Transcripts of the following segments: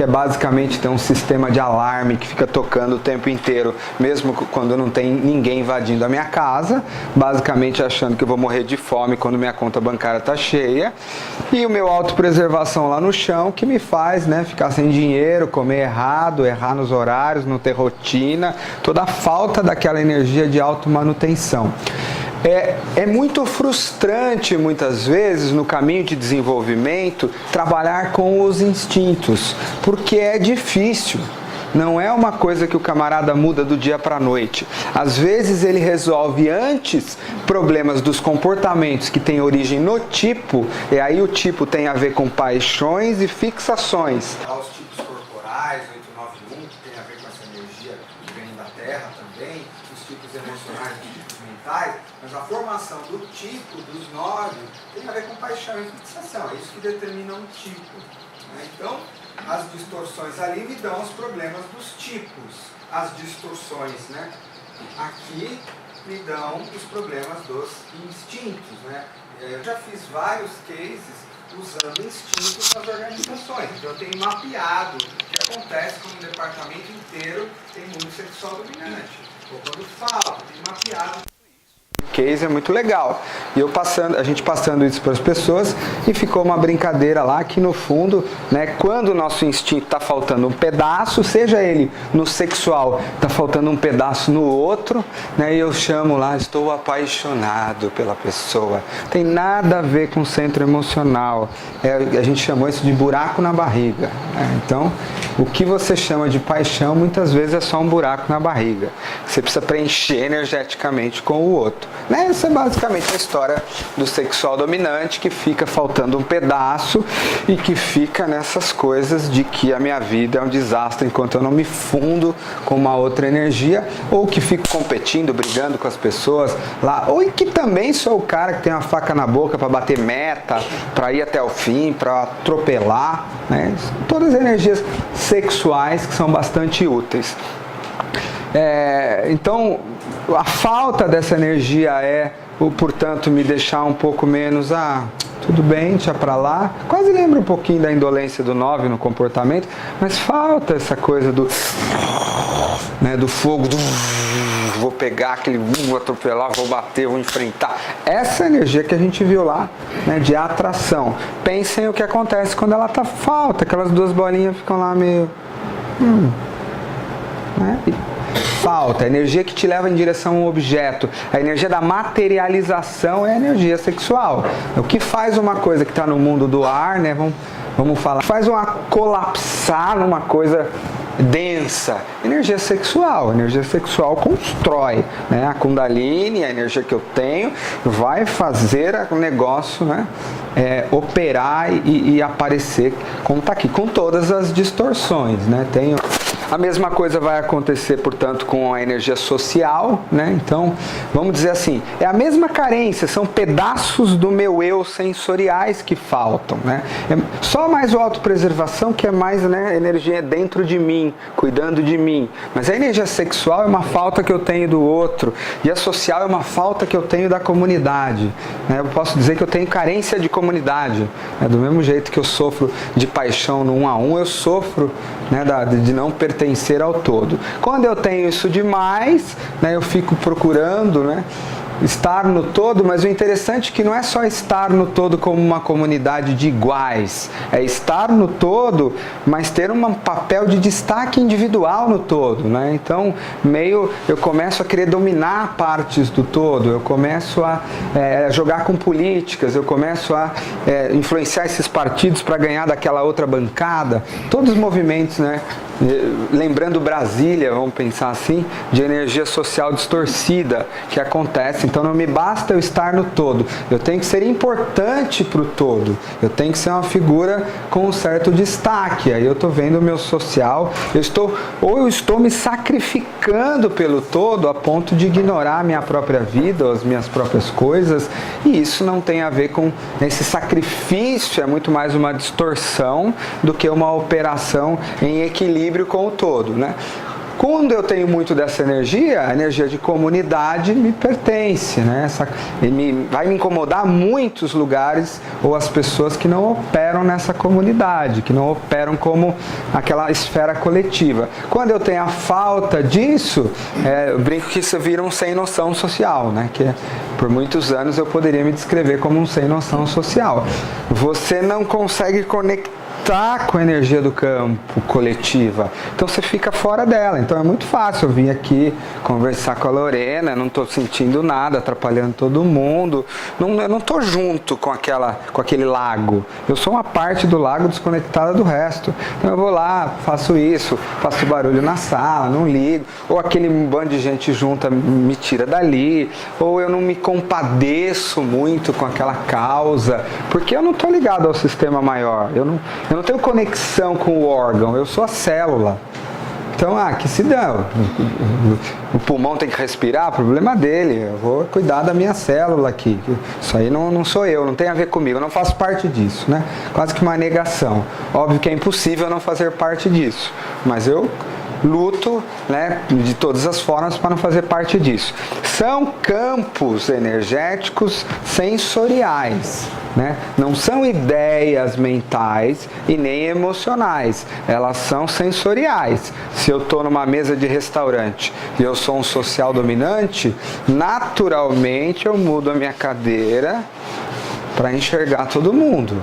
que é basicamente ter um sistema de alarme que fica tocando o tempo inteiro, mesmo quando não tem ninguém invadindo a minha casa, basicamente achando que eu vou morrer de fome quando minha conta bancária está cheia. E o meu autopreservação lá no chão, que me faz, né, ficar sem dinheiro, comer errado, errar nos horários, não ter rotina, toda a falta daquela energia de automanutenção. É muito frustrante, muitas vezes, no caminho de desenvolvimento, trabalhar com os instintos, porque é difícil. Não é uma coisa que o camarada muda do dia para a noite. Às vezes ele resolve antes problemas dos comportamentos que têm origem no tipo, e aí o tipo tem a ver com paixões e fixações. Os tipos corporais, 891, que tem a ver com essa energia que vem da Terra também, os tipos emocionais, os tipos mentais, mas a formação do tipo, dos 9, tem a ver com paixão e fixação. É isso que determina um tipo. Então, as distorções ali me dão os problemas dos tipos. As distorções, né, aqui me dão os problemas dos instintos, né. Eu já fiz vários cases usando instintos nas organizações. Então eu tenho mapeado o que acontece quando um departamento inteiro tem muito sexual dominante. Ou quando falta, eu tenho mapeado. O case é muito legal. E a gente passando isso para as pessoas, e ficou uma brincadeira lá que no fundo, né, quando o nosso instinto está faltando um pedaço, seja ele no sexual, está faltando um pedaço no outro, né, e eu chamo lá, estou apaixonado pela pessoa. Tem nada a ver com o centro emocional. A gente chamou isso de buraco na barriga. Né? Então, o que você chama de paixão, muitas vezes é só um buraco na barriga. Você precisa preencher energeticamente com o outro. Né? Essa é basicamente a história do sexual dominante, que fica faltando um pedaço e que fica nessas coisas de que a minha vida é um desastre enquanto eu não me fundo com uma outra energia, ou que fico competindo, brigando com as pessoas lá, ou que também sou o cara que tem uma faca na boca para bater meta, para ir até o fim, para atropelar, né? Todas as energias sexuais que são bastante úteis. Então, a falta dessa energia portanto, me deixar um pouco menos, tudo bem, deixa pra lá. Quase lembra um pouquinho da indolência do 9 no comportamento, mas falta essa coisa do fogo, vou pegar aquele, vou atropelar, vou bater, vou enfrentar. Essa energia que a gente viu lá, né, de atração. Pensem o que acontece quando ela tá falta, aquelas duas bolinhas ficam lá meio... né? Falta, a energia que te leva em direção a um objeto, a energia da materialização é a energia sexual. O que faz uma coisa que está no mundo do ar, né, vamos falar, faz uma colapsar numa coisa densa, energia sexual constrói, né? A Kundalini, a energia que eu tenho, vai fazer o negócio, né, operar e aparecer como está aqui, com todas as distorções, né? A mesma coisa vai acontecer, portanto, com a energia social, né? Então, vamos dizer assim, é a mesma carência, são pedaços do meu eu sensoriais que faltam, né? Só mais o autopreservação que é mais, né, energia dentro de mim, cuidando de mim. Mas a energia sexual é uma falta que eu tenho do outro, e a social é uma falta que eu tenho da comunidade, né? Eu posso dizer que eu tenho carência de comunidade, né? Do mesmo jeito que eu sofro de paixão no 1 a 1, eu sofro, né, de não pertencer ao todo. Quando eu tenho isso demais, né, eu fico procurando, né, estar no todo, mas o interessante é que não é só estar no todo como uma comunidade de iguais, é estar no todo, mas ter um papel de destaque individual no todo, né? Então, eu começo a querer dominar partes do todo, eu começo a jogar com políticas, eu começo a influenciar esses partidos para ganhar daquela outra bancada, todos os movimentos, né? Lembrando Brasília, vamos pensar assim, de energia social distorcida que acontece. Então não me basta eu estar no todo, eu tenho que ser importante para o todo, eu tenho que ser uma figura com um certo destaque. Aí eu estou vendo o meu social, eu estou me sacrificando pelo todo a ponto de ignorar a minha própria vida, as minhas próprias coisas, e isso não tem a ver com esse sacrifício, é muito mais uma distorção do que uma operação em equilíbrio com o todo, né? Quando eu tenho muito dessa energia, a energia de comunidade me pertence, né? Vai me incomodar muitos lugares ou as pessoas que não operam nessa comunidade, que não operam como aquela esfera coletiva. Quando eu tenho a falta disso, eu brinco que isso vira um sem noção social, né? Que por muitos anos eu poderia me descrever como um sem noção social. Você não consegue conectar com a energia do campo coletiva, então você fica fora dela. Então é muito fácil eu vir aqui conversar com a Lorena, não estou sentindo nada, atrapalhando todo mundo, eu não estou junto com aquele lago, eu sou uma parte do lago desconectada do resto. Então eu vou lá, faço isso, faço barulho na sala, não ligo, ou aquele bando de gente junta me tira dali, ou eu não me compadeço muito com aquela causa, porque eu não estou ligado ao sistema maior, eu não tenho conexão com o órgão, eu sou a célula. Então, que se dá. O pulmão tem que respirar, problema dele. Eu vou cuidar da minha célula aqui. Isso aí não sou eu, não tem a ver comigo, eu não faço parte disso, né? Quase que uma negação. Óbvio que é impossível não fazer parte disso, mas eu luto, né, de todas as formas para não fazer parte disso. São campos energéticos sensoriais, né? Não são ideias mentais e nem emocionais, elas são sensoriais. Se eu estou numa mesa de restaurante e eu sou um social dominante, naturalmente eu mudo a minha cadeira para enxergar todo mundo.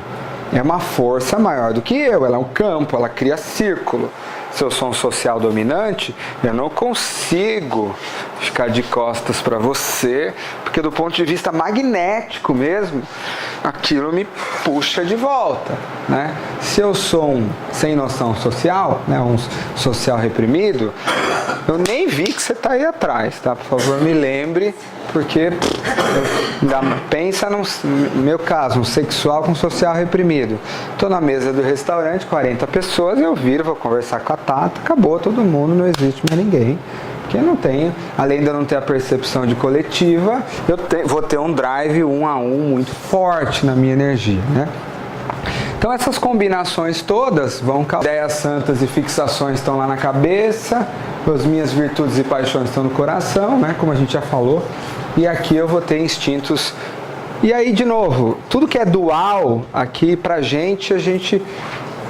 É uma força maior do que eu, ela é um campo, ela cria círculo. Se eu sou um social dominante, eu não consigo ficar de costas para você, porque do ponto de vista magnético mesmo, aquilo me puxa de volta, né? Se eu sou um sem noção social, né, um social reprimido, eu nem vi que você está aí atrás, tá? Por favor, me lembre, porque pensa no meu caso, um sexual com social reprimido. Estou na mesa do restaurante, 40 pessoas, eu viro, vou conversar com a Tata, acabou todo mundo, não existe mais ninguém. Porque eu não tenho, além de eu não ter a percepção de coletiva, vou ter um drive 1 a 1 muito forte na minha energia, né? Então essas combinações todas vão causar ideias santas e fixações estão lá na cabeça, as minhas virtudes e paixões estão no coração, né, como a gente já falou, e aqui eu vou ter instintos. E aí, de novo, tudo que é dual aqui pra gente, a gente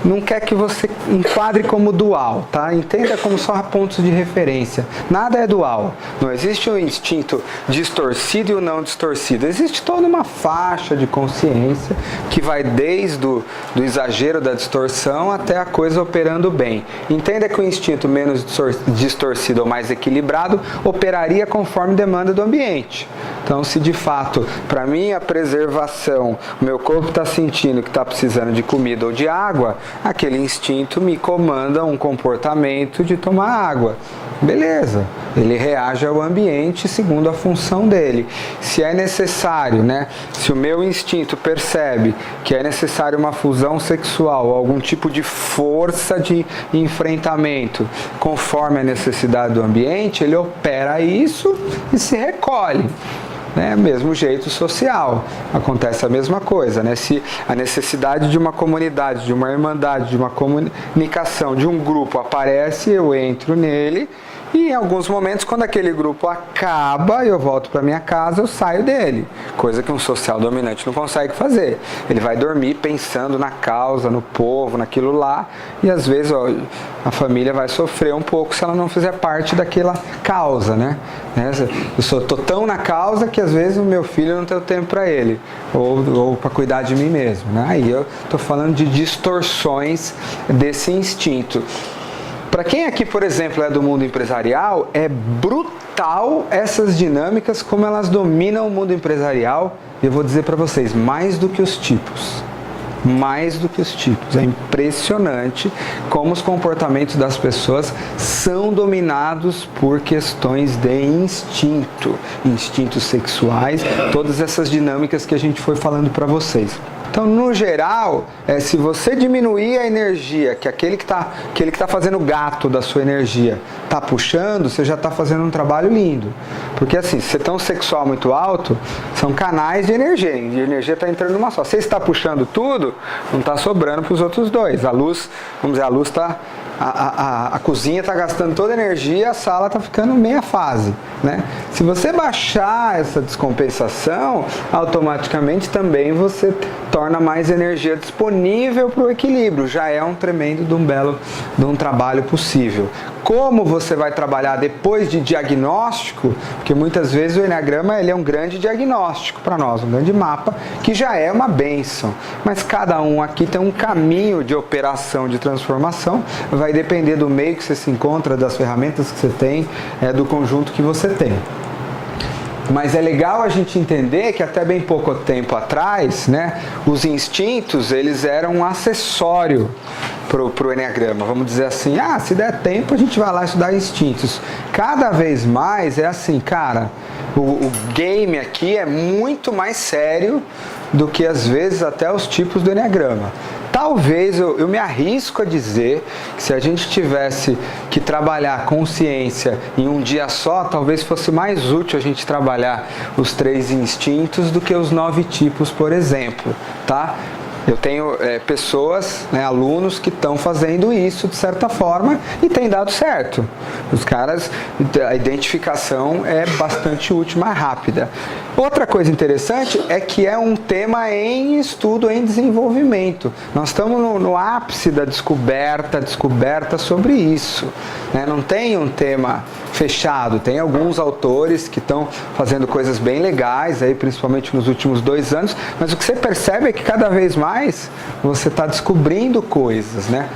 não quer que você enquadre como dual, tá? Entenda como só pontos de referência. Nada é dual. Não existe o instinto distorcido e o não distorcido. Existe toda uma faixa de consciência que vai desde do exagero da distorção até a coisa operando bem. Entenda que o instinto menos distorcido ou mais equilibrado operaria conforme demanda do ambiente. Então, se de fato, para mim, a preservação, o meu corpo está sentindo que está precisando de comida ou de água, aquele instinto me comanda um comportamento de tomar água. Beleza, ele reage ao ambiente segundo a função dele. Se é necessário, né? Se o meu instinto percebe que é necessário uma fusão sexual, algum tipo de força de enfrentamento, conforme a necessidade do ambiente, ele opera isso e se recolhe. Né? Mesmo jeito social, acontece a mesma coisa, né? Se a necessidade de uma comunidade, de uma irmandade, de uma comunicação, de um grupo aparece, eu entro nele e em alguns momentos, quando aquele grupo acaba, eu volto para minha casa, eu saio dele, coisa que um social dominante não consegue fazer. Ele vai dormir pensando na causa, no povo, naquilo lá, e às vezes a família vai sofrer um pouco se ela não fizer parte daquela causa, né? Eu tô tão na causa que às vezes o meu filho não tem o tempo para ele, ou para cuidar de mim mesmo, né? Aí eu tô falando de distorções desse instinto. Para quem aqui, por exemplo, é do mundo empresarial, é brutal essas dinâmicas, como elas dominam o mundo empresarial. E eu vou dizer para vocês, mais do que os tipos. Mais do que os tipos. É impressionante como os comportamentos das pessoas são dominados por questões de instinto. Instintos sexuais, todas essas dinâmicas que a gente foi falando para vocês. Então, no geral, se você diminuir a energia, que aquele que tá fazendo o gato da sua energia está puxando, você já está fazendo um trabalho lindo. Porque assim, se você tem um sexual muito alto, são canais de energia. E a energia está entrando numa só. Se você está puxando tudo, não está sobrando para os outros dois. A luz, vamos dizer, a luz está a cozinha está gastando toda a energia, a sala está ficando meia fase, né? Se você baixar essa descompensação, automaticamente também você torna mais energia disponível para o equilíbrio. Já é um tremendo de um trabalho possível. Como você vai trabalhar depois de diagnóstico, porque muitas vezes o Enneagrama ele é um grande diagnóstico para nós, um grande mapa, que já é uma bênção. Mas cada um aqui tem um caminho de operação, de transformação, vai depender do meio que você se encontra, das ferramentas que você tem, do conjunto que você tem. Mas é legal a gente entender que até bem pouco tempo atrás, né, os instintos eles eram um acessório pro Enneagrama. Vamos dizer assim, se der tempo a gente vai lá estudar instintos. Cada vez mais é assim, cara, o game aqui é muito mais sério do que às vezes até os tipos do Enneagrama. Talvez eu me arrisco a dizer que se a gente tivesse que trabalhar consciência em um dia só, talvez fosse mais útil a gente trabalhar os 3 instintos do que os 9 tipos, por exemplo, tá? Eu tenho pessoas, né, alunos que estão fazendo isso de certa forma e tem dado certo. Os caras, a identificação é bastante útil, mais rápida. Outra coisa interessante é que é um tema em estudo, em desenvolvimento. Nós estamos no ápice da descoberta sobre isso, né? Não tem um tema fechado, tem alguns autores que estão fazendo coisas bem legais, aí, principalmente nos últimos 2 anos, mas o que você percebe é que cada vez mais você está descobrindo coisas, né?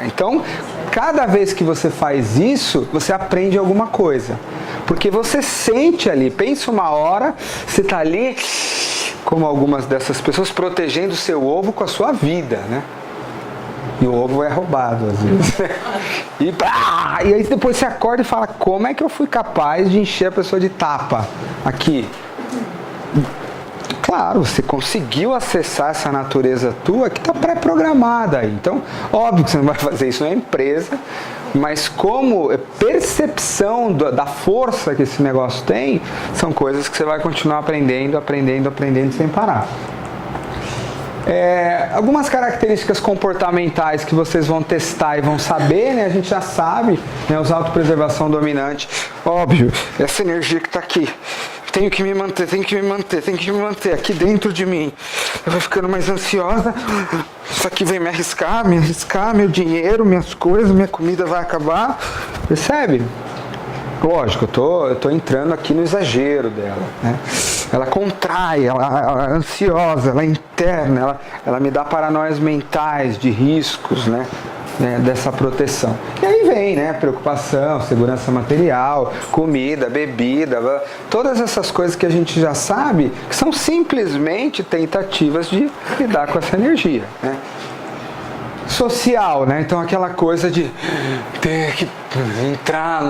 Então, cada vez que você faz isso, você aprende alguma coisa. Porque você sente ali, pensa uma hora, você está ali, como algumas dessas pessoas, protegendo o seu ovo com a sua vida, né? E o ovo é roubado, às vezes. E aí depois você acorda e fala, como é que eu fui capaz de encher a pessoa de tapa aqui? Claro, você conseguiu acessar essa natureza tua que está pré-programada aí. Então, óbvio que você não vai fazer isso na empresa, mas como percepção da força que esse negócio tem, são coisas que você vai continuar aprendendo sem parar. Algumas características comportamentais que vocês vão testar e vão saber, né? A gente já sabe, né? Os autopreservação dominante, óbvio, essa energia que está aqui, tenho que me manter aqui dentro de mim. Eu vou ficando mais ansiosa, isso aqui vem me arriscar, meu dinheiro, minhas coisas, minha comida vai acabar, percebe? Lógico, eu tô entrando aqui no exagero dela, né? Ela contrai, ela é ansiosa, ela é interna, ela me dá paranoias mentais de riscos, né? Dessa proteção. E aí vem, né? Preocupação, segurança material, comida, bebida, todas essas coisas que a gente já sabe que são simplesmente tentativas de lidar com essa energia, né? Social, né? Então aquela coisa de ter que entrar,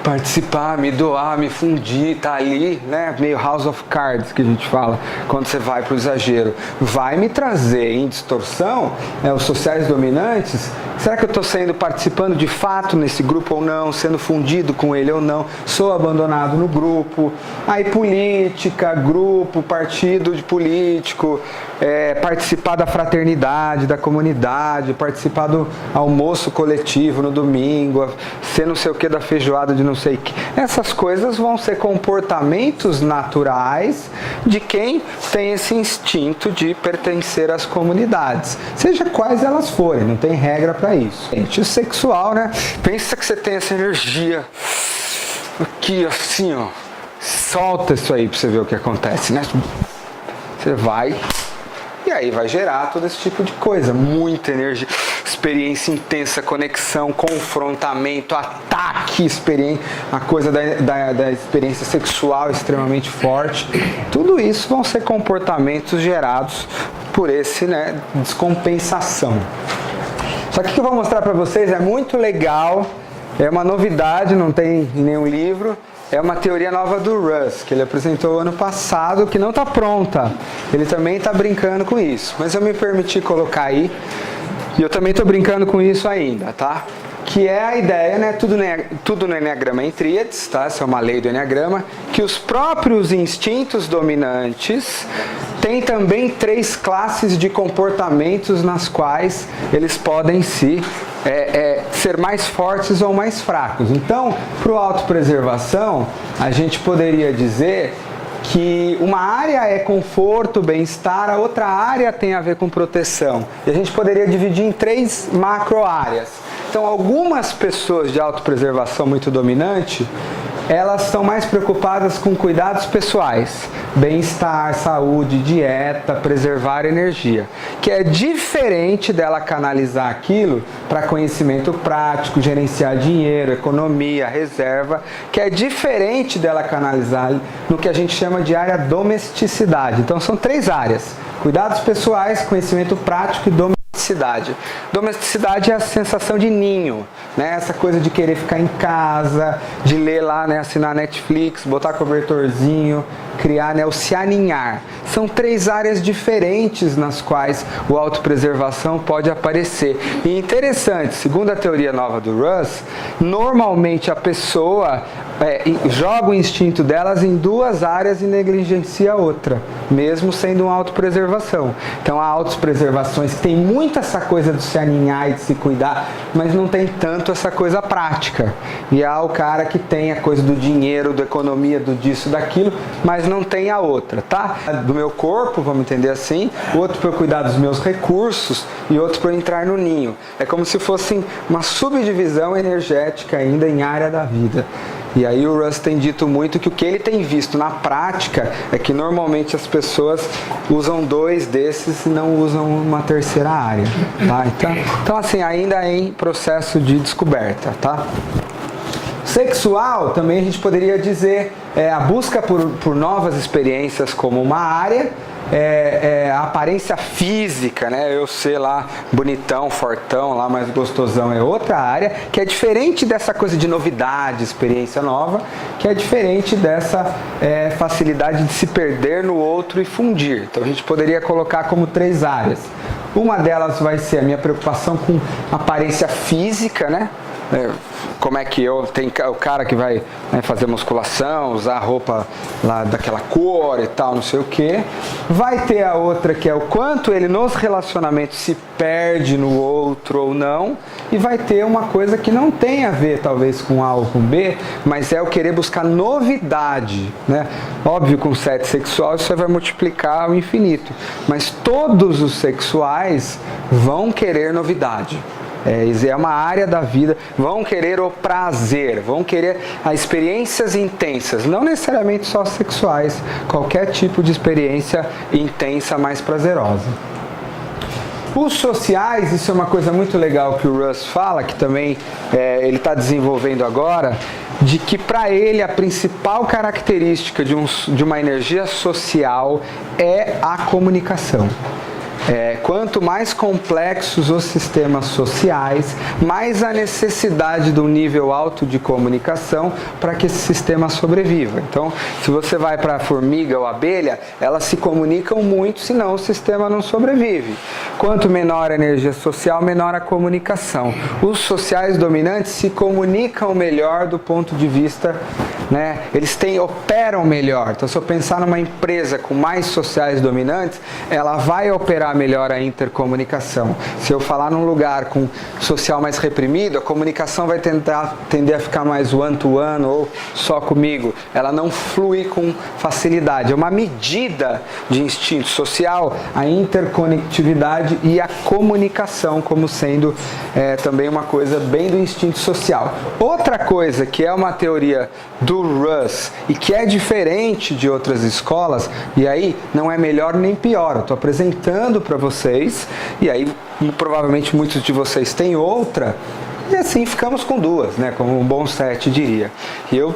participar, me doar, me fundir, tá ali, né? Meio House of Cards que a gente fala quando você vai pro exagero. Vai me trazer em distorção, os sociais dominantes. Será que eu estou participando de fato nesse grupo ou não? Sendo fundido com ele ou não? Sou abandonado no grupo? Aí política, grupo, partido de político, participar da fraternidade, da comunidade, participar do almoço coletivo no domingo, ser não sei o que da feijoada de não sei o que. Essas coisas vão ser comportamentos naturais de quem tem esse instinto de pertencer às comunidades, seja quais elas forem, não tem regra para isso. Gente, o sexual, né? Pensa que você tem essa energia aqui assim, ó, solta isso aí para você ver o que acontece, né? Você vai e aí vai gerar todo esse tipo de coisa, muita energia, experiência intensa, conexão, confrontamento, ataque, a coisa da experiência sexual extremamente forte. Tudo isso vão ser comportamentos gerados por esse, né, descompensação. Só que o que eu vou mostrar para vocês é muito legal, é uma novidade, não tem em nenhum livro. É uma teoria nova do Russ, que ele apresentou ano passado, que não está pronta. Ele também está brincando com isso. Mas eu me permiti colocar aí, e eu também estou brincando com isso ainda, tá? que é a ideia, né? Tudo no Enneagrama é em tríades, tá? Essa é uma lei do Enneagrama, que os próprios instintos dominantes têm também 3 classes de comportamentos nas quais eles podem ser mais fortes ou mais fracos. Então, para o autopreservação, a gente poderia dizer que uma área é conforto, bem-estar, a outra área tem a ver com proteção. E a gente poderia dividir em 3 macro-áreas. Então, algumas pessoas de autopreservação muito dominante, elas estão mais preocupadas com cuidados pessoais, bem-estar, saúde, dieta, preservar energia, que é diferente dela canalizar aquilo para conhecimento prático, gerenciar dinheiro, economia, reserva, que é diferente dela canalizar no que a gente chama de área domesticidade. Então são 3 áreas: cuidados pessoais, conhecimento prático e domesticidade. Domesticidade é a sensação de ninho, né? Essa coisa de querer ficar em casa, de ler lá, né? Assinar Netflix, botar cobertorzinho, criar, né? O se aninhar. São 3 áreas diferentes nas quais o autopreservação pode aparecer. E interessante, segundo a teoria nova do Russ, normalmente a pessoa joga o instinto delas em 2 áreas e negligencia a outra, mesmo sendo uma autopreservação. Então há autopreservações que tem muito essa coisa de se aninhar e de se cuidar, mas não tem tanto essa coisa prática. E há o cara que tem a coisa do dinheiro, da economia, do disso, daquilo, mas não tem a outra, tá? Do meu corpo, vamos entender assim, outro para eu cuidar dos meus recursos e outro para eu entrar no ninho. É como se fosse uma subdivisão energética ainda em área da vida. E aí o Russ tem dito muito que o que ele tem visto na prática é que normalmente as pessoas usam 2 desses e não usam uma terceira área, tá? Então assim, ainda em processo de descoberta, tá? Sexual, também a gente poderia dizer, a busca por novas experiências como uma área, a aparência física, né? Eu ser lá bonitão, fortão, lá mais gostosão é outra área, que é diferente dessa coisa de novidade, experiência nova, que é diferente dessa facilidade de se perder no outro e fundir. Então a gente poderia colocar como 3 áreas. Uma delas vai ser a minha preocupação com aparência física, né? Como é que tem o cara que vai fazer musculação, usar roupa lá daquela cor e tal, não sei o que. Vai ter a outra que é o quanto ele nos relacionamentos se perde no outro ou não. E vai ter uma coisa que não tem a ver talvez com A ou com B, mas é o querer buscar novidade, né? Óbvio, com 7 sexual isso vai multiplicar ao infinito, mas todos os sexuais vão querer novidade. Isso é uma área da vida, vão querer o prazer, vão querer as experiências intensas, não necessariamente só sexuais, qualquer tipo de experiência intensa mais prazerosa. Os sociais, isso é uma coisa muito legal que o Russ fala, que também ele está desenvolvendo agora, de que para ele a principal característica de uma energia social é a comunicação. Quanto mais complexos os sistemas sociais, mais a necessidade de um nível alto de comunicação para que esse sistema sobreviva. Então, se você vai para a formiga ou a abelha, elas se comunicam muito, senão o sistema não sobrevive. Quanto menor a energia social, menor a comunicação. Os sociais dominantes se comunicam melhor do ponto de vista, né? Eles operam melhor. Então, se eu pensar numa empresa com mais sociais dominantes, ela vai operar melhor a intercomunicação. Se eu falar num lugar com social mais reprimido, a comunicação vai tender a ficar mais one-to-one ou só comigo. Ela não flui com facilidade. É uma medida de instinto social, a interconectividade e a comunicação como sendo também uma coisa bem do instinto social. Outra coisa que é uma teoria do Russ e que é diferente de outras escolas, e aí não é melhor nem pior, eu estou apresentando para vocês, e aí provavelmente muitos de vocês têm outra, e assim ficamos com 2, né, como um bom 7 diria. E eu,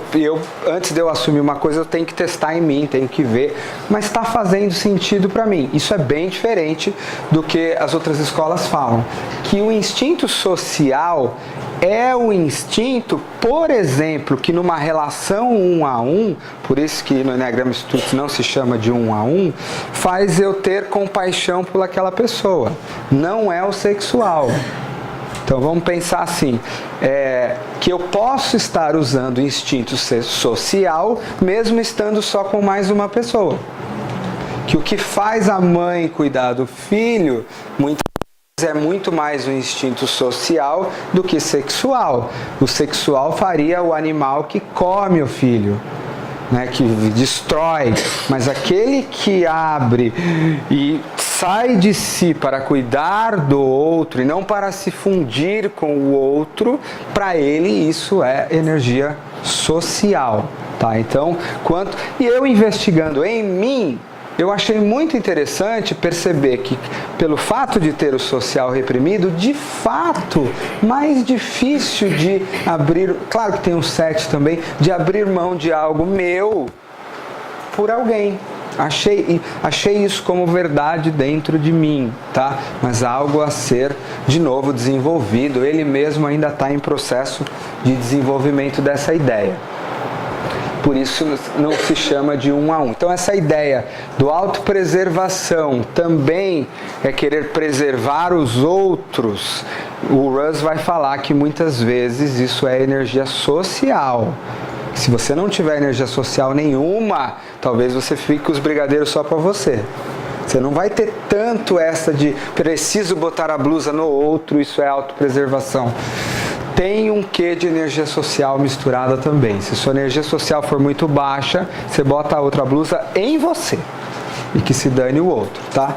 antes de eu assumir uma coisa, eu tenho que testar em mim, tenho que ver, mas está fazendo sentido para mim. Isso é bem diferente do que as outras escolas falam, que o instinto social é o instinto, por exemplo, que numa relação 1 a 1, por isso que no Enneagrama Institute não se chama de 1 a 1, faz eu ter compaixão por aquela pessoa. Não é o sexual. Então vamos pensar assim, que eu posso estar usando o instinto social mesmo estando só com mais uma pessoa. Que o que faz a mãe cuidar do filho, muitas vezes é muito mais o instinto social do que sexual. O sexual faria o animal que come o filho, né, que destrói, mas aquele que abre e sai de si para cuidar do outro e não para se fundir com o outro, para ele isso é energia social, tá? Então, e eu investigando em mim, eu achei muito interessante perceber que, pelo fato de ter o social reprimido, de fato, mais difícil de abrir, claro que tem um 7 também, de abrir mão de algo meu por alguém. Achei isso como verdade dentro de mim, tá? Mas algo a ser, de novo, desenvolvido. Ele mesmo ainda está em processo de desenvolvimento dessa ideia. Por isso não se chama de 1 a 1. Então essa ideia do autopreservação também é querer preservar os outros. O Russ vai falar que muitas vezes isso é energia social. Se você não tiver energia social nenhuma, talvez você fique com os brigadeiros só para você. Você não vai ter tanto essa de preciso botar a blusa no outro, isso é autopreservação. Tem um quê de energia social misturada também. Se sua energia social for muito baixa, você bota a outra blusa em você. E que se dane o outro, tá?